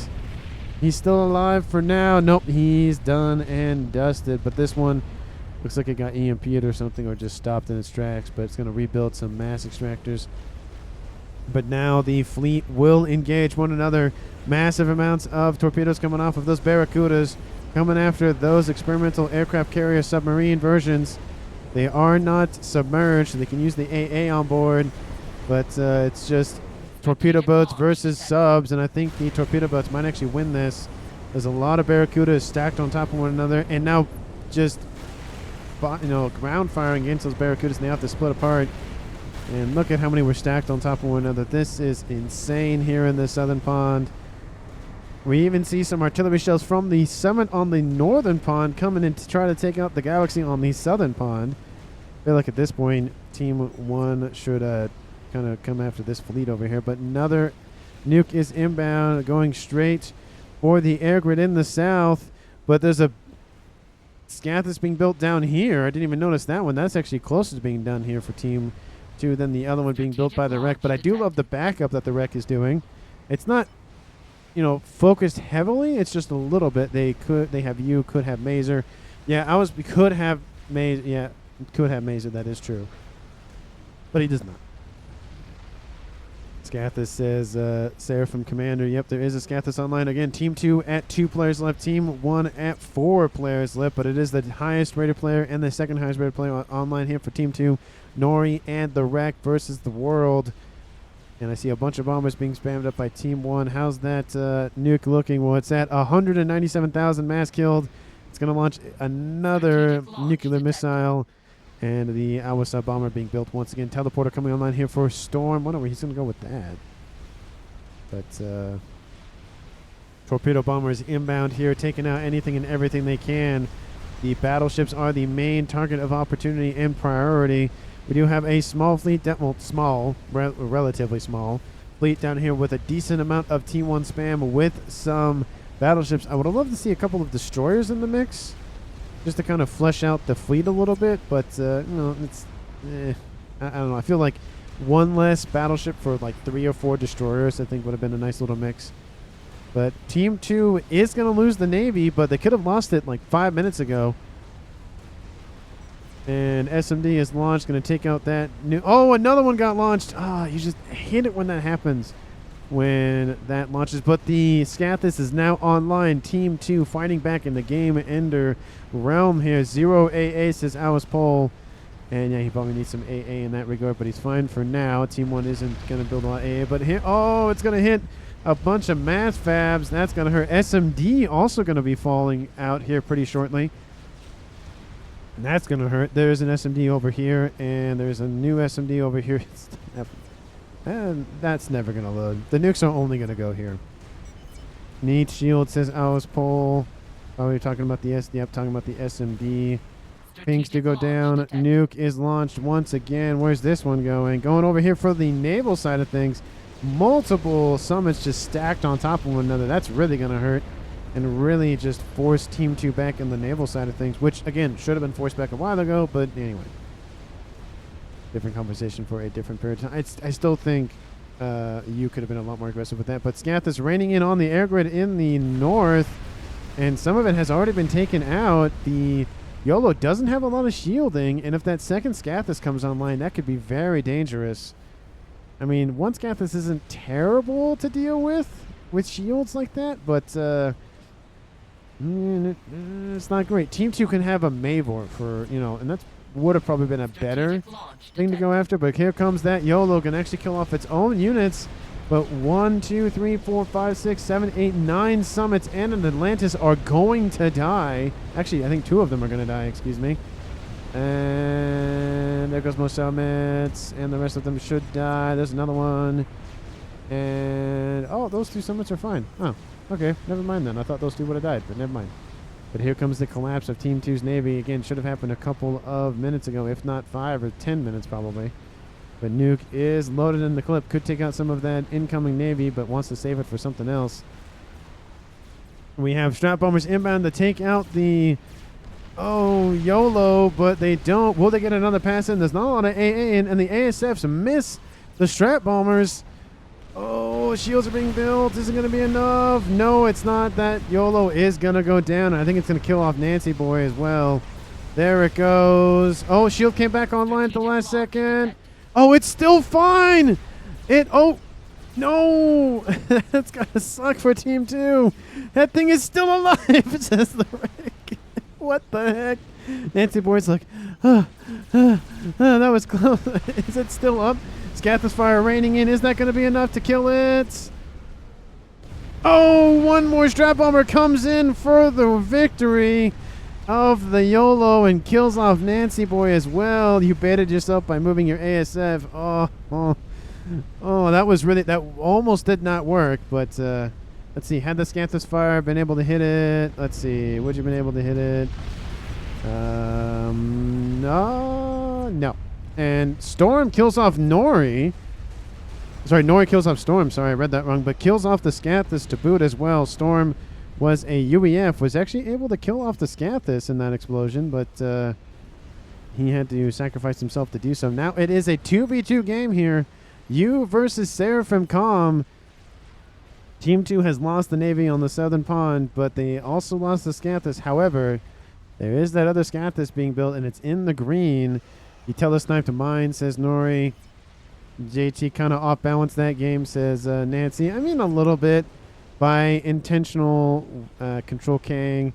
He's still alive for now. Nope, he's done and dusted. But this one looks like it got EMP'd or something, or just stopped in its tracks. But it's going to rebuild some mass extractors. But now the fleet will engage one another. Massive amounts of torpedoes coming off of those Barracudas, coming after those experimental aircraft carrier submarine versions. They are not submerged. They can use the AA on board, but it's just torpedo boats versus subs, and I think the torpedo boats might actually win this. There's a lot of Barracudas stacked on top of one another, and now just ground firing against those Barracudas, and they have to split apart. And look at how many were stacked on top of one another. This is insane here in the southern pond. We even see some artillery shells from the Summit on the northern pond coming in to try to take out the Galaxy on the southern pond. I feel like at this point, Team 1 should kind of come after this fleet over here. But another nuke is inbound, going straight for the air grid in the south. But there's a Scathus being built down here. I didn't even notice that one. That's actually closer to being done here for Team 2 than the other one being built by the Wreck. But I do love the backup that the Wreck is doing. It's not, focused heavily. It's just a little bit. They could have Mazer. Yeah, could have Mazer. Yeah, could have Mazer. That is true. But he does not. Scathus says, Seraphim Commander. Yep, there is a Scathus online. Again, Team 2 at 2 players left. Team 1 at 4 players left. But it is the highest rated player and the second highest rated player online here for Team 2. Nori and the Wreck versus the World. And I see a bunch of bombers being spammed up by Team 1. How's that nuke looking? Well, it's at 197,000 mass killed. It's going to launch another nuclear missile. And the Awasa bomber being built once again. Teleporter coming online here for Storm. Wonder where he's going to go with that. But torpedo bombers inbound here, taking out anything and everything they can. The battleships are the main target of opportunity and priority. We do have a small fleet, relatively small fleet down here with a decent amount of T1 spam with some battleships. I would have loved to see a couple of destroyers in the mix, just to kind of flesh out the fleet a little bit. But it's I don't know. I feel like one less battleship for like 3 or 4 destroyers, I think, would have been a nice little mix. But Team 2 is going to lose the Navy, but they could have lost it like 5 minutes ago. And SMD is launched, going to take out that new... Oh, another one got launched. You just hate it when that happens, when that launches. But the Scathus is now online. Team 2 fighting back in the game ender realm here. 0 AA says Alice Pole. And yeah, he probably needs some AA in that regard, but he's fine for now. Team 1 isn't going to build a lot of AA, but here, oh, it's going to hit a bunch of mass fabs. That's going to hurt. SMD also going to be falling out here pretty shortly. And that's going to hurt. There's an SMD over here, and there's a new SMD over here. And that's never going to load. The nukes are only going to go here. Need shield, says Alice Pole. Oh, you're talking about the Yep, talking about the SMD. Pings to go down. Nuke is launched once again. Where's this one going? Going over here for the naval side of things. Multiple summits just stacked on top of one another. That's really going to hurt and really just force Team 2 back in the naval side of things, which, again, should have been forced back a while ago, but anyway. Different conversation for a different period of time. I still think you could have been a lot more aggressive with that, but Scath is raining in on the air grid in the north, and some of it has already been taken out. The YOLO doesn't have a lot of shielding, and if that second Scathis comes online, that could be very dangerous. I mean, one Scathis isn't terrible to deal with shields like that, but it's not great. Team 2 can have a Mavor for, and that would have probably been a better thing to go after, but here comes that YOLO, can actually kill off its own units. But 1, 2, 3, 4, 5, 6, 7, 8, 9 summits and an Atlantis are going to die. Actually, I think 2 of them are going to die, excuse me. And there goes most summits, and the rest of them should die. There's another one. And, oh, those 2 summits are fine. Oh, okay, never mind then. I thought those 2 would have died, but never mind. But here comes the collapse of Team 2's Navy. Again, should have happened a couple of minutes ago, if not 5 or 10 minutes probably. But Nuke is loaded in the clip. Could take out some of that incoming Navy, but wants to save it for something else. We have Strat Bombers inbound to take out the YOLO, but they don't. Will they get another pass in? There's not a lot of AA in, and the ASFs miss the Strat Bombers. Oh, shields are being built. Isn't going to be enough. No, it's not. That YOLO is going to go down. I think it's going to kill off Nancy Boy as well. There it goes. Oh, shield came back online at the last second. Oh, it's still fine. No. That's got to suck for Team 2. That thing is still alive, says the Rick. What the heck? Nancy Boyd's like, that was close. Is it still up? Scathis fire raining in. Is that going to be enough to kill it? Oh, one more Strat Bomber comes in for the victory of the YOLO and kills off Nancy Boy as well. You baited yourself by moving your ASF. Oh, that was really, that almost did not work, but let's see, had the Scathis fire been able to hit it? Let's see, would you been able to hit it? No. And Storm kills off Nori. Sorry, Nori kills off Storm. Sorry, I read that wrong, but kills off the Scathis to boot as well. Storm was a UEF, was actually able to kill off the Scathis in that explosion, but he had to sacrifice himself to do so. Now it is a 2v2 game here. You versus Seraphim Calm. Team 2 has lost the Navy on the southern pond, but they also lost the Scathis. However, there is that other Scathis being built, and it's in the green. You tell the snipe to mine, says Nori. JT kind of off-balanced that game, says Nancy. I mean, a little bit. By intentional control Kang.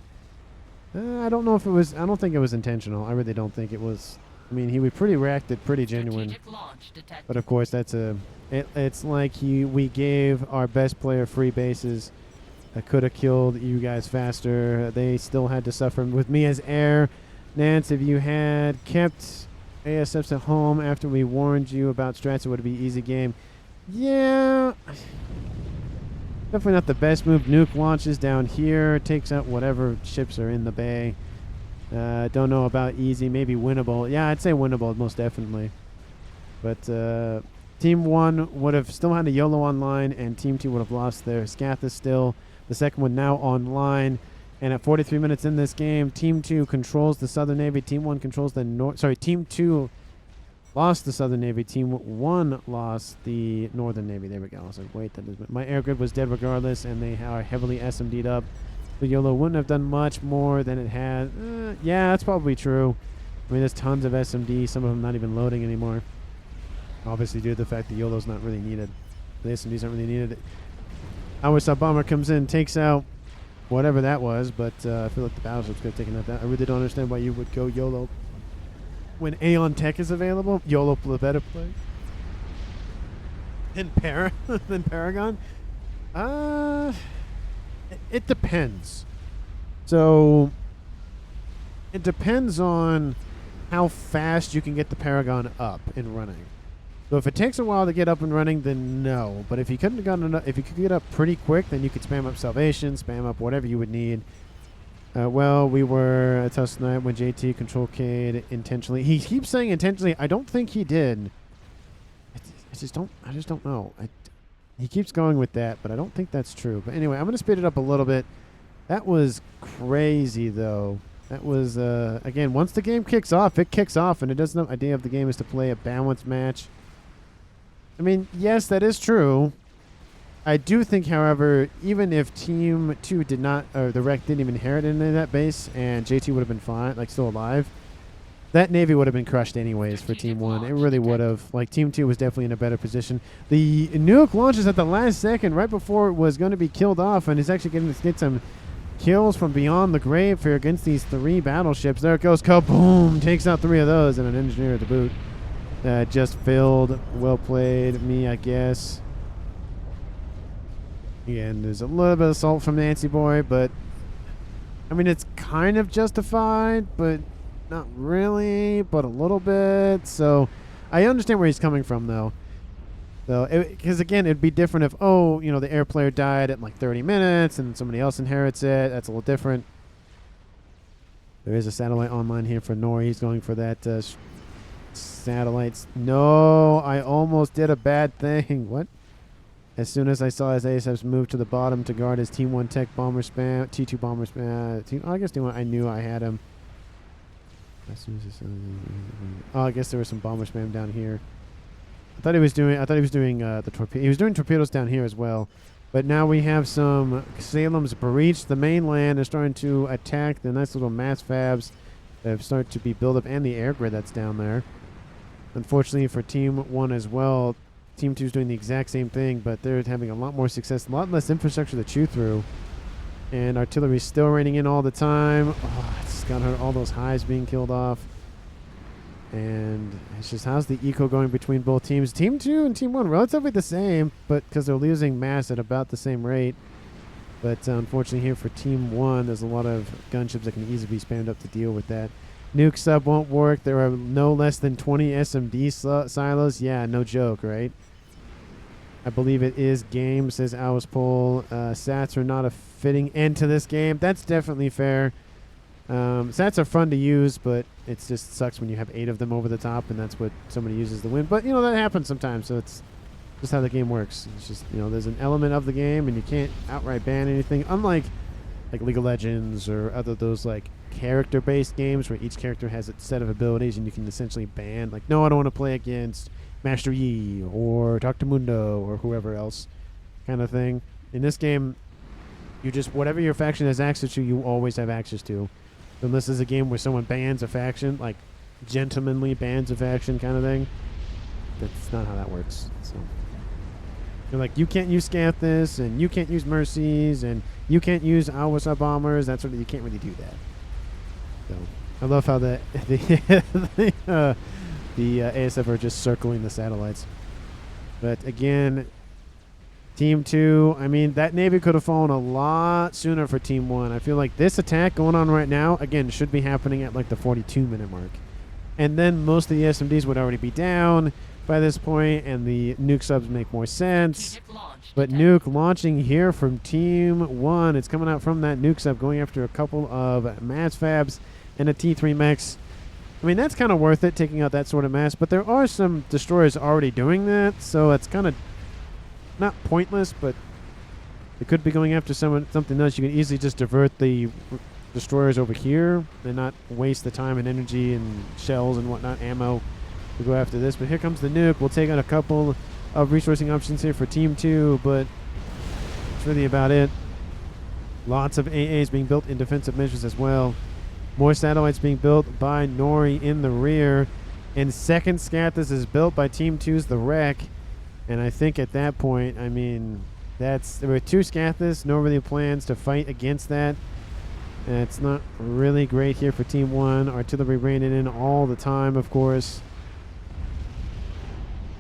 I don't know if it was. I don't think it was intentional. I really don't think it was. I mean, he reacted pretty genuine. But of course, that's it's like we gave our best player free bases. That could have killed you guys faster. They still had to suffer with me as air. Nance, if you had kept ASFs at home after we warned you about strats, it would be an easy game. Yeah. Definitely not the best move. Nuke launches down here, takes out whatever ships are in the bay. Don't know about easy, maybe winnable. Yeah, I'd say winnable, most definitely. But Team 1 would have still had a YOLO online, and Team 2 would have lost their Scathis still. The second one now online. And at 43 minutes in this game, Team 2 controls the Southern Navy. Team 1 controls the North. Sorry, Team 2 lost the Southern Navy. Team 1 lost the Northern Navy. There we go. I was like, wait, my air grid was dead regardless, and they are heavily SMD'd up. The YOLO wouldn't have done much more than it had. Yeah, that's probably true. I mean, there's tons of SMD, some of them not even loading anymore. Obviously, due to the fact that YOLO's not really needed. The SMDs aren't really needed. Our sub-bomber comes in, takes out whatever that was, but I feel like the battleship's going to take that. I really don't understand why you would go YOLO. when Aeon Tech is available, YOLO better play. Than than Paragon? It depends. So it depends on how fast you can get the Paragon up and running. So if it takes a while to get up and running, then no. But if you couldn't have gotten enough, if you could get up pretty quick, then you could spam up Salvation, spam up whatever you would need. Well, we were at Tusk Night when JT control Cade intentionally. He keeps saying intentionally. I don't think he did. I just don't know. He keeps going with that, but I don't think that's true. But anyway, I'm going to speed it up a little bit. That was crazy, though. That was, again, once the game kicks off, it kicks off, and it doesn't have the idea of the game is to play a balanced match. I mean, yes, that is true. I do think, however, even if Team 2 did not, or the Wreck didn't even inherit any of that base, and JT would have been fine, like still alive, that Navy would have been crushed anyways for Team 1. It really would have. Like, Team 2 was definitely in a better position. The Nuke launches at the last second, right before it was going to be killed off, and is actually getting to get some kills from beyond the grave for against these 3 battleships. There it goes. Kaboom! Takes out 3 of those and an engineer to boot. Just filled. Well played. Me, I guess. Again, there's a little bit of salt from Nancy Boy, but I mean, it's kind of justified, but not really, but a little bit. So I understand where he's coming from, though. So, because again, it'd be different if, oh, you know, the air player died at like 30 minutes and somebody else inherits it. That's a little different. There is a satellite online here for Nori. He's going for that satellites. No, I almost did a bad thing. What? As soon as I saw his ASFs move to the bottom to guard his Team 1 Tech bomber spam, T2 bomber spam, I guess Team 1, I knew I had him. As soon as I guess there was some bomber spam down here. I thought he was doing the torpedo. He was doing torpedoes down here as well. But now we have some Salem's breached the mainland. They're starting to attack the nice little mass fabs that have started to be built up, and the air grid that's down there. Unfortunately for Team 1 as well, Team 2 is doing the exact same thing, but they're having a lot more success, a lot less infrastructure to chew through. And artillery's still raining in all the time. Oh, it's got her, all those hives being killed off. And it's just, how's the eco going between both teams? Team 2 and Team 1 relatively the same, but because they're losing mass at about the same rate. But unfortunately here for Team 1, there's a lot of gunships that can easily be spammed up to deal with that. Nuke sub won't work. There are no less than 20 SMD silos. Yeah, no joke, right? I believe it is game, says Owlspole. Sats are not a fitting end to this game. That's definitely fair. Sats are fun to use, but it just sucks when you have 8 of them over the top, and that's what somebody uses to win. But, you know, that happens sometimes, so it's just how the game works. It's just, you know, there's an element of the game, and you can't outright ban anything. Unlike, like, League of Legends or other those, like, character-based games where each character has a set of abilities, and you can essentially ban, like, no, I don't want to play against Master Yi or Dr. Mundo or whoever else kind of thing. In this game, you just, whatever your faction has access to, you always have access to. Unless it's a game where someone bans a faction, like gentlemanly bans a faction kind of thing. That's not how that works. So you're like, you can't use Scathis, and you can't use Mercies, and you can't use Awasa bombers. That sort of, you can't really do that. So I love how the ASF are just circling the satellites. But again, Team 2, I mean, that Navy could have fallen a lot sooner for Team 1. I feel like this attack going on right now, again, should be happening at like the 42-minute mark. And then most of the SMDs would already be down by this point, and the Nuke subs make more sense. But Nuke launching here from Team 1. It's coming out from that Nuke sub, going after a couple of mass fabs and a T3 mechs. I mean, that's kind of worth it, taking out that sort of mass. But there are some destroyers already doing that, so it's kind of not pointless, but it could be going after something else. You can easily just divert the destroyers over here and not waste the time and energy and shells and whatnot, ammo, to go after this. But here comes the Nuke. We'll take out a couple of resourcing options here for Team 2, but that's really about it. Lots of AAs being built in defensive measures as well. More satellites being built by Nori in the rear. And second Scathis is built by Team 2's The Wreck. And I think at that point, I mean, there were 2 Scathis, no really plans to fight against that. It's not really great here for Team 1. Artillery raining in all the time, of course.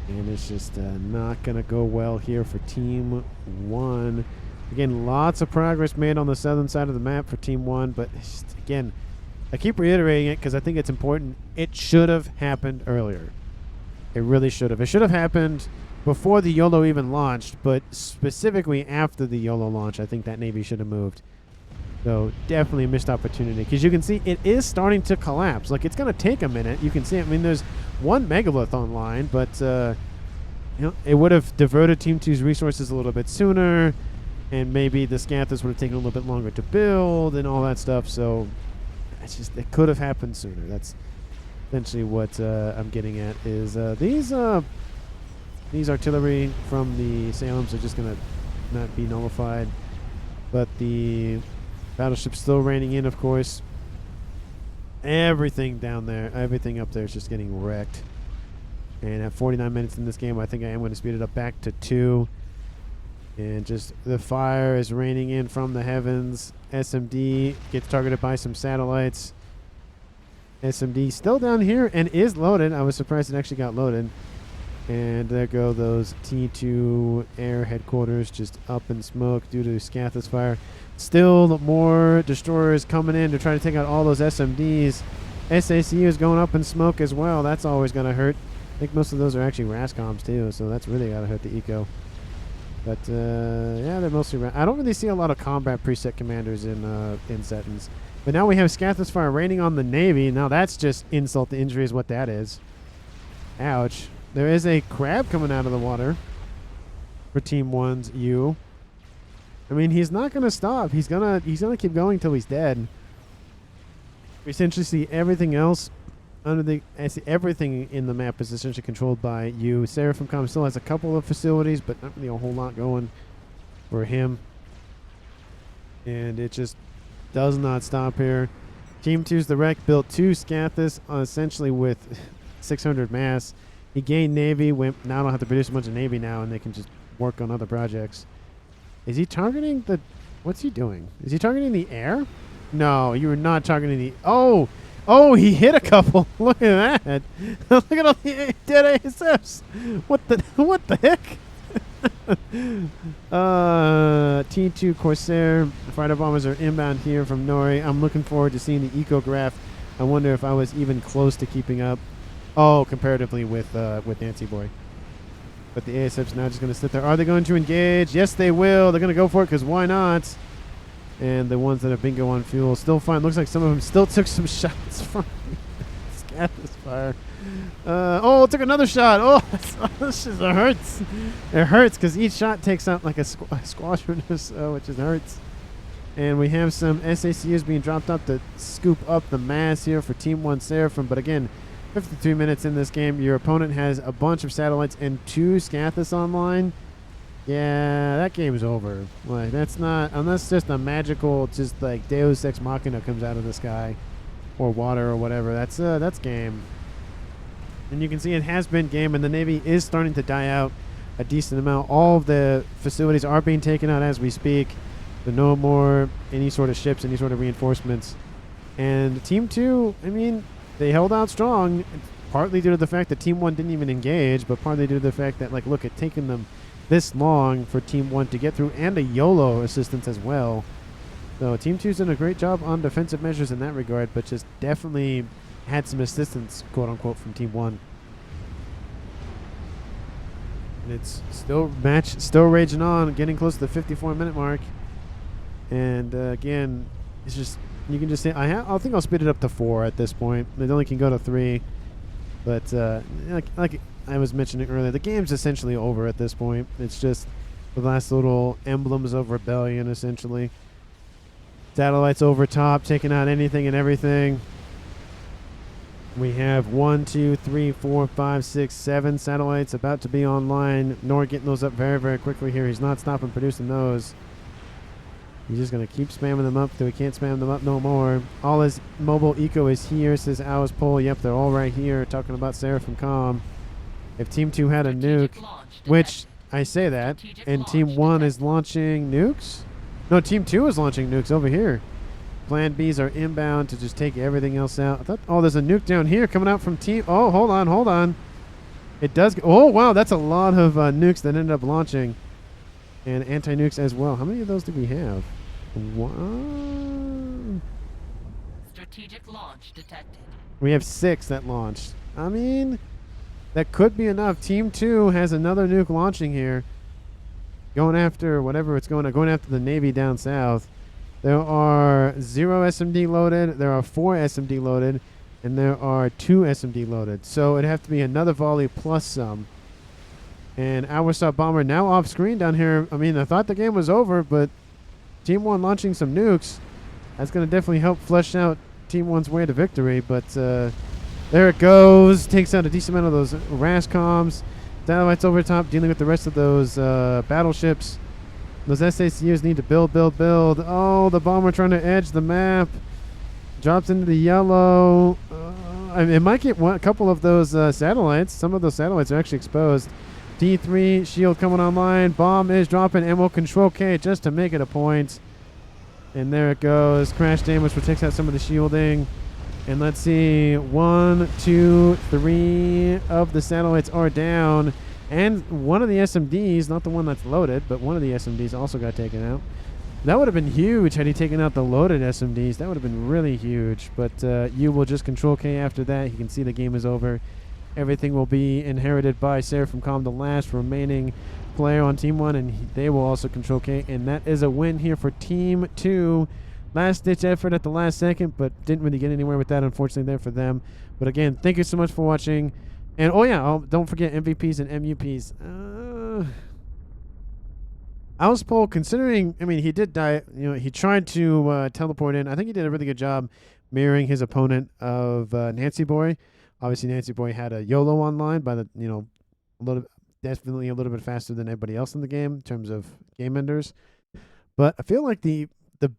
And it's just not going to go well here for Team 1. Again, lots of progress made on the southern side of the map for Team 1. But, it's just, again, I keep reiterating it because I think it's important. It should have happened earlier. It really should have. It should have happened before the YOLO even launched. But specifically after the YOLO launch, I think that Navy should have moved. So definitely a missed opportunity because you can see it is starting to collapse. Like, it's going to take a minute. You can see it. I mean, there's one megalith online, but you know, it would have diverted Team 2's resources a little bit sooner, and maybe the Scathers would have taken a little bit longer to build and all that stuff. So it's just, it could have happened sooner. That's essentially what I'm getting at. Is these artillery from the Salems are just going to not be nullified, but the battleship's still raining in, of course. Everything down there, everything up there is just getting wrecked. And at 49 minutes in this game, I think I am going to speed it up back to 2. And just the fire is raining in from the heavens. SMD gets targeted by some satellites. SMD still down here and is loaded. I was surprised it actually got loaded. And there go those T2 air headquarters just up in smoke due to Scathus fire. Still more destroyers coming in to try to take out all those SMDs. SACU is going up in smoke as well. That's always going to hurt. I think most of those are actually RASCOMs too, so that's really got to hurt the eco. But yeah, they're mostly. I don't really see a lot of combat preset commanders in SETON'S. But now we have Scathus fire raining on the Navy. Now that's just insult to injury is what that is. Ouch. There is a crab coming out of the water for Team 1's U. I mean, he's not going to stop. He's gonna keep going till he's dead. We essentially see everything else under the. I see everything in the map is essentially controlled by U. Seraphim still has a couple of facilities, but not really a whole lot going for him. And it just does not stop here. Team 2's the wreck built 2 Scathus essentially with 600 mass. He gained Navy. Now don't have to produce a bunch of Navy now, and they can just work on other projects. Is he targeting the... What's he doing? Is he targeting the air? No, you were not targeting the... Oh! Oh, he hit a couple. Look at that. Look at all the dead ASFs. What the heck? T2 Corsair fighter bombers are inbound here from Nori. I'm looking forward to seeing the ecograph. I wonder if I was even close to keeping up. Oh, comparatively with Nancy Boy. But the ASF's now just going to sit there. Are they going to engage? Yes, they will. They're going to go for it because why not? And the ones that have bingo on fuel still fine. Looks like some of them still took some shots from Scathus fire. Oh, it took another shot. Oh, this just hurts. It hurts because each shot takes out like a squadron or so, which just hurts. And we have some SACUs being dropped up to scoop up the mass here for Team 1 Seraphim. But again, 53 minutes in this game. Your opponent has a bunch of satellites and 2 Scathus online. Yeah, that game's over. Like, that's not, unless just a magical, just like Deus Ex Machina comes out of the sky or water or whatever. That's game. And you can see it has been game, and the Navy is starting to die out a decent amount. All of the facilities are being taken out as we speak. There are no more any sort of ships, any sort of reinforcements. And Team 2, I mean, they held out strong, partly due to the fact that Team 1 didn't even engage, but partly due to the fact that, like, look, it's taken them this long for Team 1 to get through, and a YOLO assistance as well. So Team 2's done a great job on defensive measures in that regard, but just definitely had some assistance, quote-unquote, from Team 1. And it's still raging on, getting close to the 54-minute mark. And, again, it's just... You can just say, I think I'll speed it up to 4 at this point. It only can go to 3. But like I was mentioning earlier, the game's essentially over at this point. It's just the last little emblems of rebellion, essentially. Satellites over top, taking out anything and everything. We have 1, 2, 3, 4, 5, 6, 7 satellites about to be online. Nor getting those up very, very quickly here. He's not stopping producing those. He's just going to keep spamming them up till he can't spam them up no more. All his mobile eco is here, says Alice Pole. Yep, they're all right here, talking about Seraphim Com. If Team 2 had a nuke, which I say that, and Team 1 is launching nukes? No, Team 2 is launching nukes over here. Plan Bs are inbound to just take everything else out. I thought, oh, there's a nuke down here coming out from team. Oh, hold on. It does. Oh, wow, that's a lot of nukes that ended up launching. And anti-nukes as well. How many of those do we have? One. Strategic launch detected. We have 6 that launched. I mean, that could be enough. Team 2 has another nuke launching here. Going after whatever it's going after the Navy down south. There are 0 SMD loaded. There are 4 SMD loaded. And there are 2 SMD loaded. So it'd have to be another volley plus some. And our sub bomber now off screen down here. I mean, I thought the game was over, but Team 1 launching some nukes. That's going to definitely help flesh out Team 1's way to victory. But there it goes. Takes out a decent amount of those RAS comms. Satellites over top, dealing with the rest of those battleships. Those SACUs need to build. Oh, the bomber trying to edge the map. Drops into the yellow. It might get a couple of those satellites. Some of those satellites are actually exposed. D3 shield coming online. Bomb is dropping, and we'll control K just to make it a point. And there it goes. Crash damage protects out some of the shielding. And let's see. 1, 2, 3 of the satellites are down. And one of the SMDs, not the one that's loaded, but one of the SMDs also got taken out. That would have been huge had he taken out the loaded SMDs. That would have been really huge. But you will just control K after that. You can see the game is over. Everything will be inherited by Seraphim Com, the last remaining player on Team 1, and they will also control K. And that is a win here for Team 2. Last-ditch effort at the last second, but didn't really get anywhere with that, unfortunately, there for them. But again, thank you so much for watching. And, oh, yeah, don't forget MVPs and MUPs. Owlspool, considering, I mean, he did die. You know, he tried to teleport in. I think he did a really good job mirroring his opponent of Nancy Boy. Obviously, Nancy Boy had a YOLO online by the, definitely a little bit faster than everybody else in the game in terms of game enders. But I feel like the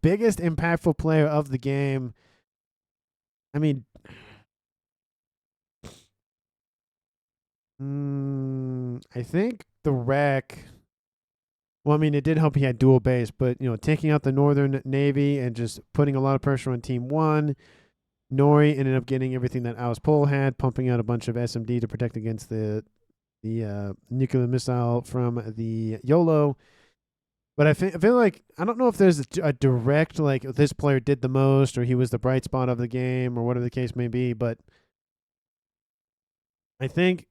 biggest impactful player of the game, I mean, I think the wreck. Well, I mean, it did help he had dual base, but, taking out the Northern Navy and just putting a lot of pressure on Team 1. Nori ended up getting everything that Owlspool had, pumping out a bunch of SMD to protect against the nuclear missile from the YOLO. But I feel like, I don't know if there's a direct, like, this player did the most or he was the bright spot of the game or whatever the case may be, but I think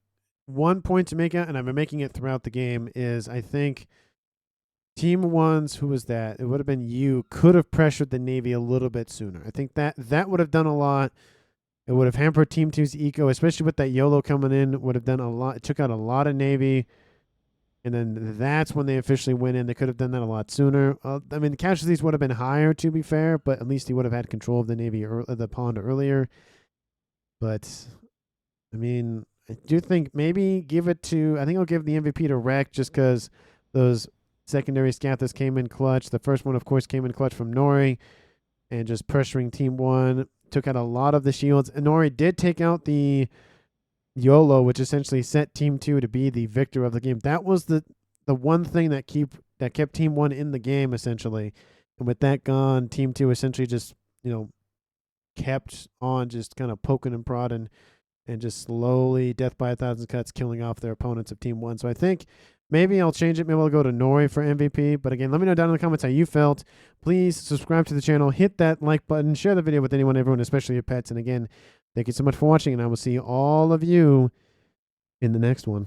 one point to make out, and I've been making it throughout the game, is I think Team 1's, who was that? It would have been you, could have pressured the Navy a little bit sooner. I think that would have done a lot. It would have hampered Team 2's eco, especially with that YOLO coming in. Would have done a lot. It took out a lot of Navy. And then that's when they officially went in. They could have done that a lot sooner. I mean, the casualties would have been higher, to be fair, but at least he would have had control of the Navy or the pond earlier. But, I mean, I do think maybe give it to, I think I'll give the MVP to Rek just because those secondary scathers came in clutch. The first one, of course, came in clutch from Nori and just pressuring Team 1. Took out a lot of the shields. And Nori did take out the YOLO, which essentially set Team 2 to be the victor of the game. That was the one thing that kept Team 1 in the game, essentially. And with that gone, Team 2 essentially just, kept on just kind of poking and prodding and just slowly, death by 1,000 cuts, killing off their opponents of Team 1. So I think maybe I'll change it. Maybe I'll go to Nori for MVP. But again, let me know down in the comments how you felt. Please subscribe to the channel. Hit that like button. Share the video with anyone, everyone, especially your pets. And again, thank you so much for watching. And I will see all of you in the next one.